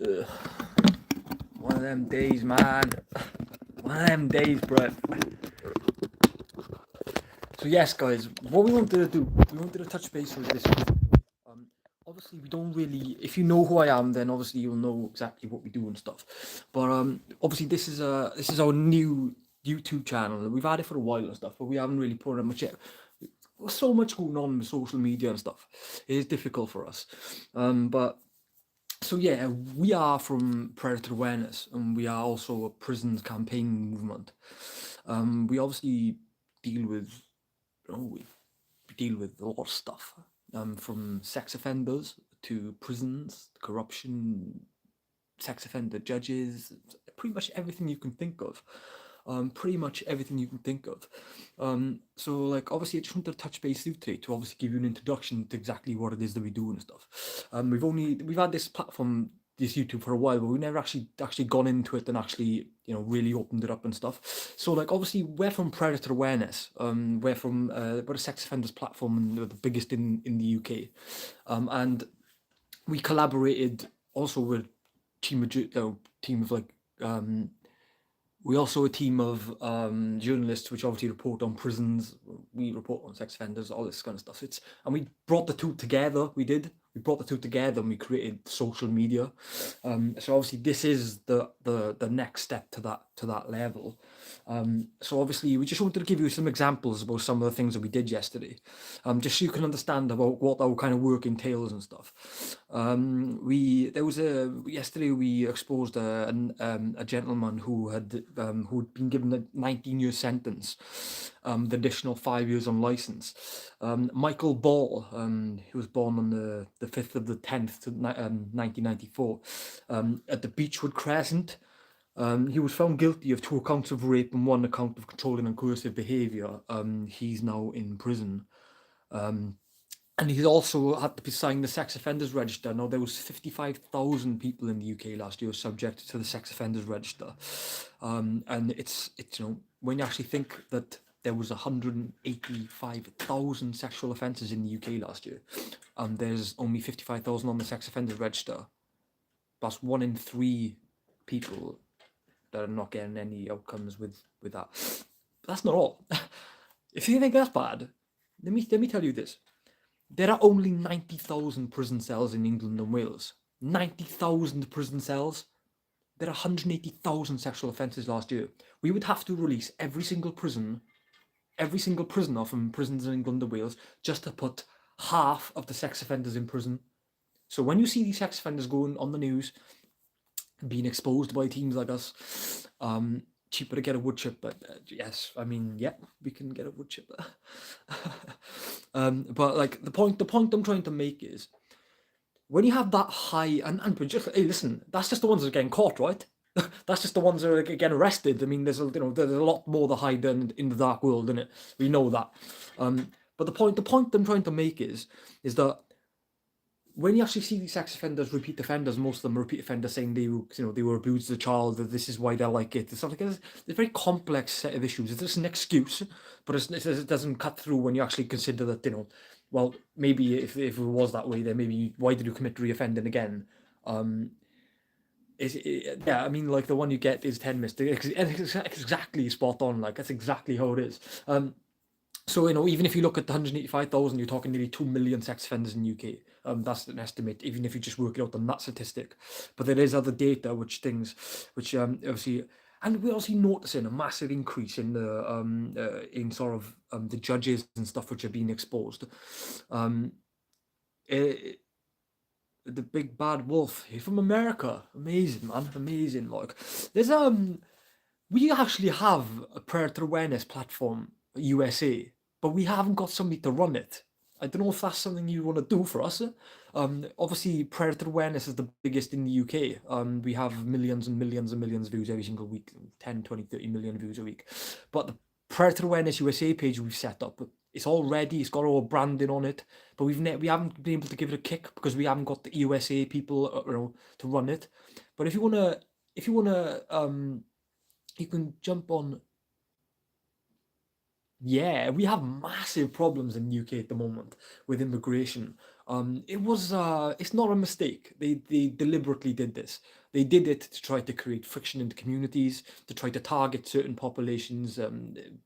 Ugh. One of them days, man. One of them days, bro. So yes, guys, what we wanted to do, we wanted to touch base with this. Obviously, we don't really. If you know who I am, then obviously you'll know exactly what we do and stuff. But obviously this is our new YouTube channel. We've had it for a while and stuff, but we haven't really put it much yet. There's so much going on with social media and stuff. It is difficult for us. But so yeah, we are from Predator Awareness, and we are also a prisons campaign movement. We obviously deal with, we deal with a lot of stuff, from sex offenders to prisons, corruption, sex offender judges, pretty much everything you can think of. Pretty much everything you can think of. So like obviously I just wanted to touch base with you today to obviously give you an introduction to exactly what it is that we do and stuff. We've had this platform, this YouTube, for a while, but we've never actually gone into it and actually really opened it up and stuff. So like obviously we're from Predator Awareness. We're a sex offenders platform, and we're the biggest in the UK. And we collaborated also with team of like we also a team of journalists which obviously report on prisons. We report on sex offenders, all this kind of stuff. And we brought the two together. We brought the two together and we created social media. So obviously this is the next step to that level. So obviously we just wanted to give you some examples about some of the things that we did yesterday, just so you can understand about what our kind of work entails and stuff. Yesterday we exposed a gentleman who'd been given a 19-year sentence, the additional 5 years on license. Michael Ball, he was born on the 5th of the 10th to 1994, at the Beechwood Crescent. He was found guilty of 2 counts of rape and 1 account of controlling and coercive behaviour. He's now in prison. And he's also had to be signed the sex offenders register. Now, there was 55,000 people in the UK last year subject to the sex offenders register. And it's when you actually think that there was 185,000 sexual offences in the UK last year, and there's only 55,000 on the sex offenders register. That's 1 in 3 people that are not getting any outcomes with that. But that's not all. If you think that's bad, let me tell you this. There are only 90,000 prison cells in England and Wales. 90,000 prison cells. There are 180,000 sexual offences last year. We would have to release every single prisoner from prisons in England and Wales just to put half of the sex offenders in prison. So when you see these sex offenders going on the news, being exposed by teams like us, cheaper to get a wood chipper. Yes, I mean, yeah, we can get a wood chipper. But like the point I'm trying to make is, when you have that high and just, hey, listen, that's just the ones that are getting caught, right? That's just the ones that are getting arrested. I mean, there's a lot more that hide in the dark world, isn't it? We know that. But the point I'm trying to make is that when you actually see these sex offenders, repeat offenders, most of them are repeat offenders saying they were abused as a child, that this is why they're like it. It's something. It's a very complex set of issues. It's just an excuse, but it doesn't cut through when you actually consider that, well, maybe if it was that way, then maybe why did you commit reoffending again? Yeah, I mean, like the one you get is 10 missed. It's exactly spot on. Like that's exactly how it is. So, even if you look at the 185,000, you're talking nearly 2 million sex offenders in the UK. That's an estimate, even if you just work it out on that statistic. But there is other data which obviously, and we're obviously noticing a massive increase in in sort of the judges and stuff which are being exposed. The big bad wolf, he's from America. Amazing, man, amazing. Like, we actually have a Predator Awareness platform, USA, but we haven't got somebody to run it. I don't know if that's something you want to do for us. Obviously, Predator Awareness is the biggest in the UK. We have millions and millions and millions of views every single week, 10, 20, 30 million views a week. But the Predator Awareness USA page we've set up, it's all ready, it's got all branding on it, but we haven't been able to give it a kick because we haven't got the USA people to run it. But if you wanna, you can jump on. Yeah, we have massive problems in the UK at the moment with immigration. It's not a mistake. They deliberately did this. They did it to try to create friction into communities, to try to target certain populations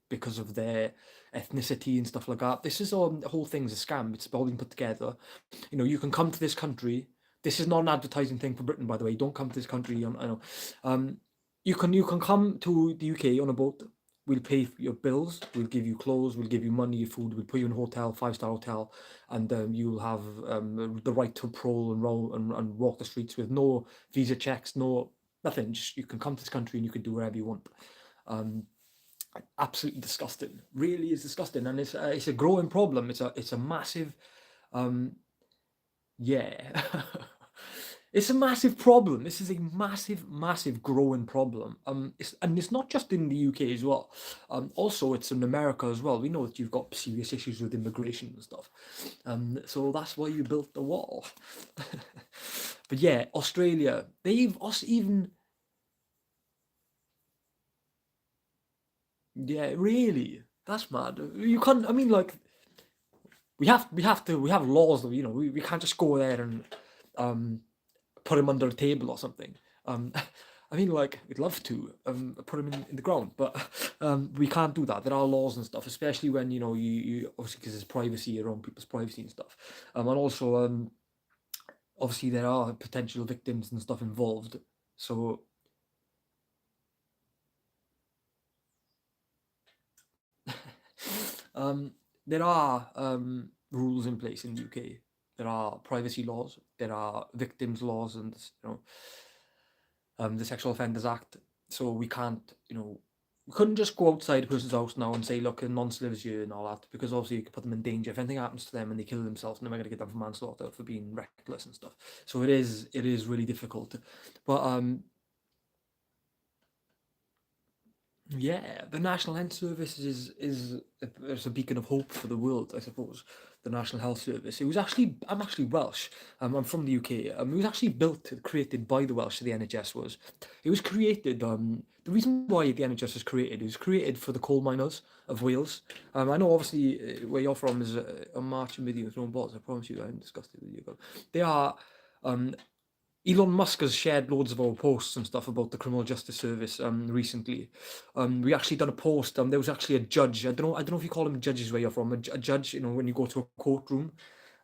because of their ethnicity and stuff like that. This is all the whole thing's a scam. It's all been put together. You know, you can come to this country. This is not an advertising thing for Britain, by the way. Don't come to this country. I know. You can come to the UK on a boat. We'll pay for your bills. We'll give you clothes. We'll give you money, food. We'll put you in a hotel, 5-star hotel, and you'll have the right to prowl and roll and walk the streets with no visa checks, no nothing. Just you can come to this country and you can do whatever you want. Absolutely disgusting. Really is disgusting, and it's a growing problem. It's a massive, yeah. It's a massive problem. This is a massive, massive growing problem. It's not just in the UK as well. Also, it's in America as well. We know that you've got serious issues with immigration and stuff. So that's why you built the wall. But yeah, Australia, they've us even. Yeah, really, that's mad. You can't. I mean, like we have laws that we can't just go there and put him under a table or something. I mean, like, we'd love to put him in the ground, but we can't do that. There are laws and stuff, especially when you obviously because there's privacy around people's privacy and stuff, and also obviously there are potential victims and stuff involved. So um, there are rules in place in the UK. There are privacy laws. There are victims laws, and the Sexual Offenders Act. So we can't, we couldn't just go outside a person's house now and say, look, a nonce lives here and all that, because obviously you could put them in danger. If anything happens to them and they kill themselves, then we're going to get them for manslaughter for being reckless and stuff. So it is really difficult. But yeah, the National Health Service is a beacon of hope for the world, I suppose. The National Health Service. I'm actually Welsh. I'm from the UK. It was actually created by the Welsh. The NHS was. It was created. The reason why the NHS was created, it was created for the coal miners of Wales. I know obviously where you're from is a marching with you with no balls. I promise you, I haven't discussed it with you. But they are. Um, Elon Musk has shared loads of our posts and stuff about the criminal justice service recently. We actually done a post. There was actually a judge. I don't know if you call them judges where you're from. A judge, when you go to a courtroom,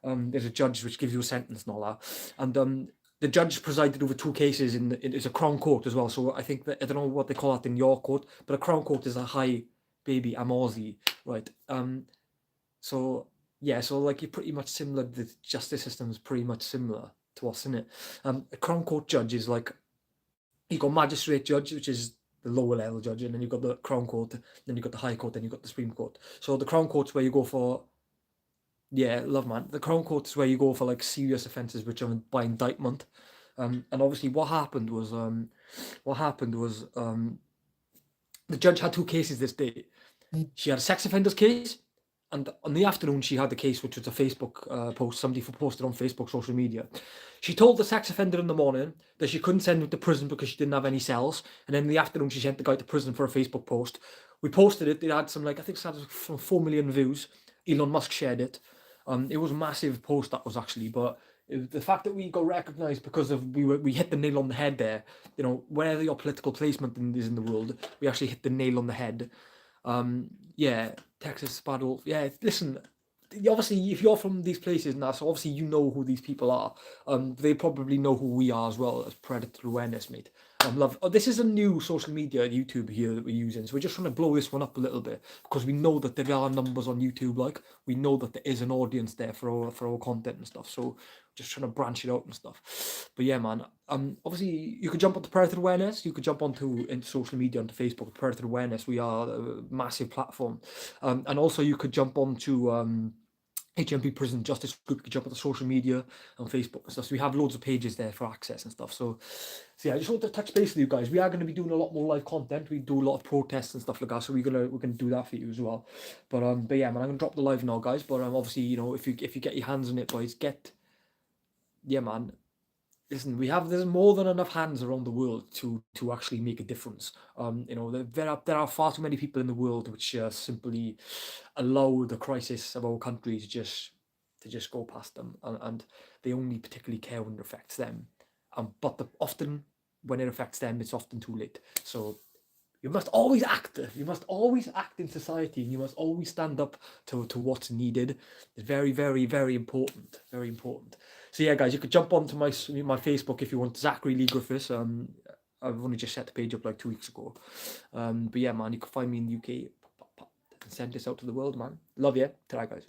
there's a judge which gives you a sentence and all that. And the judge presided over two cases it's a Crown Court as well. So I think that I don't know what they call that in your court, but a Crown Court is a high baby. I'm Aussie, right? So yeah, so like you're pretty much similar. The justice system is pretty much similar to us, isn't it? A Crown Court judge is like you got magistrate judge, which is the lower level judge, and then you've got the Crown Court, then you've got the High Court, then you've got the Supreme Court. So the Crown Court's where you go for yeah, love man. The Crown Court is where you go for like serious offences which are by indictment. And obviously what happened was the judge had two cases this day. She had a sex offenders case, and on the afternoon she had the case, which was a Facebook post. Somebody posted on Facebook social media. She told the sex offender in the morning that she couldn't send him to prison because she didn't have any cells, and then in the afternoon she sent the guy to prison for a Facebook post. We posted it. It had some I think it had some 4 million views. Elon Musk shared it. It was a massive post that was actually, but the fact that we got recognised because of we hit the nail on the head there. Wherever your political placement is in the world, we actually hit the nail on the head. Yeah, Texas battle. Yeah, listen. Obviously, if you're from these places now, so obviously you know who these people are. They probably know who we are as well as predator awareness, mate. Love. Oh, this is a new social media YouTube here that we're using, so we're just trying to blow this one up a little bit because we know that there are numbers on YouTube. Like we know that there is an audience there for our content and stuff. So just trying to branch it out and stuff. But yeah, man. Obviously you could jump onto predator awareness. You could jump onto social media, onto Facebook. Predator awareness. We are a massive platform, and also you could jump onto HMP Prison Justice Group. You can jump onto social media on Facebook and stuff. So we have loads of pages there for access and stuff. So yeah, I just wanted to touch base with you guys. We are going to be doing a lot more live content. We do a lot of protests and stuff like that. So we're gonna do that for you as well. But yeah, man, I'm gonna drop the live now, guys. But obviously, if you get your hands on it, boys, yeah, man. Listen, there's more than enough hands around the world to actually make a difference. There are far too many people in the world which simply allow the crisis of our countries just to just go past them, and they only particularly care when it affects them. But often when it affects them, it's often too late. So you must always act. You must always act in society, and you must always stand up to what's needed. It's very, very, very important. Very important. So yeah, guys, you could jump onto my Facebook if you want. Zachary Lee Griffiths. I've only just set the page up like 2 weeks ago. But yeah, man, you can find me in the UK. And send this out to the world, man. Love you. Ta-ra, guys.